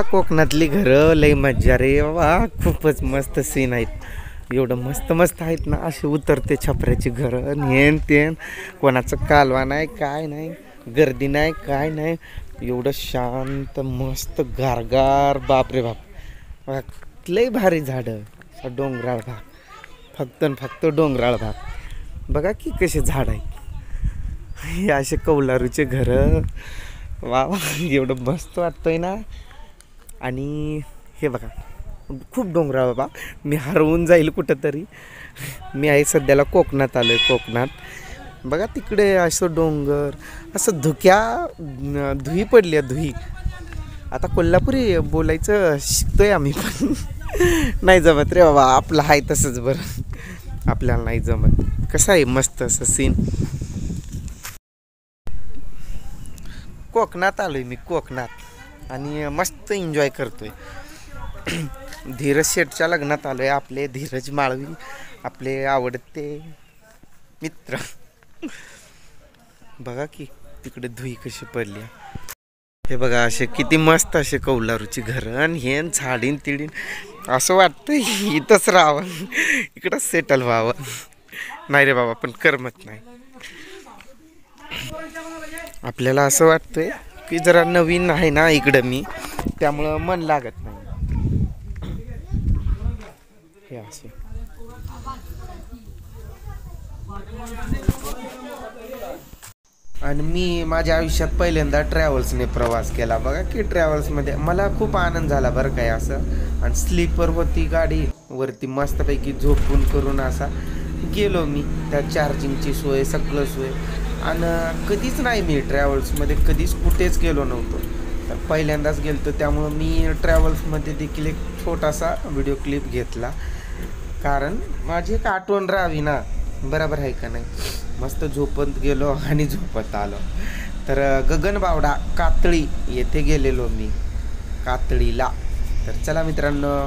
कोकणातली घरं लई मज्जा रे बाबा, खूपच मस्त सीन आहेत. एवढं मस्त मस्त आहेत ना, असे उतरते छपऱ्याची घरं, हेन तेन, कोणाचं कालवा नाही, काय नाही, गर्दी नाही, काय नाही, एवढं शांत मस्त गारगार. बापरे बाप, बघा लई भारी झाडं, डोंगराळ भाग, फक्त न फक्त डोंगराळ भाग. बघा की कसे झाड आहेत, हे असे कौलारूचे घरं. वा वा, एवढं मस्त वाटतंय ना. आणि हे बघा, खूप डोंगराळ बाबा, मी हरवून जाईल कुठंतरी. मी आहे सध्याला कोकणात आलो आहे. कोकणात बघा तिकडे असं डोंगर, असं धुई पडली आहे, धुई. आता कोल्हापुरी बोलायचं शिकतोय आम्ही, पण नाही जमत रे बाबा, आपलं आहे तसंच बरं, आपल्याला नाही जमत. कसं आहे मस्त असं सीन. कोकणात आलो आहे मी, कोकणात, आणि मस्त एन्जॉय करतोय. धीरज शेठच्या लग्नात आलो आहे. आपले धीरज माळवी, आपले आवडते मित्र. बघा की तिकडे धुई कशी पडली. हे बघा असे किती मस्त असे कौलारूची घरं, आणि हे झाडीन तिडीन, असं वाटतं इथंच राहावं, इकडंच सेटल व्हावं. नाही रे बाबा, पण करमत नाही. आपल्याला असं वाटतंय की जरा नवीन आहे ना इकडं मी, त्यामुळं मन लागत नाही. हे असे आणि मी माझ्या आयुष्यात पहिल्यांदा ट्रॅव्हल्सने प्रवास केला. बघा की ट्रॅव्हल्समध्ये मला खूप आनंद झाला बरं काय असं. आणि स्लीपर होती गाडी, वरती मस्तपैकी झोपून करून असा गेलो मी. त्या चार्जिंगची सोय, सगळं सोय. आणि कधीच नाही मी ट्रॅव्हल्समध्ये कधीच कुठेच गेलो नव्हतो, तर पहिल्यांदाच गेलो. त्यामुळं मी ट्रॅव्हल्समध्ये देखील एक छोटासा व्हिडिओ क्लिप घेतला, कारण माझी एक आठवण राहावी ना, बरोबर आहे का नाही. मस्त झोपत गेलो आणि झोपत आलो. तर गगनबावडा कातळी येथे गेलेलो मी, कातळीला. तर चला मित्रांनो,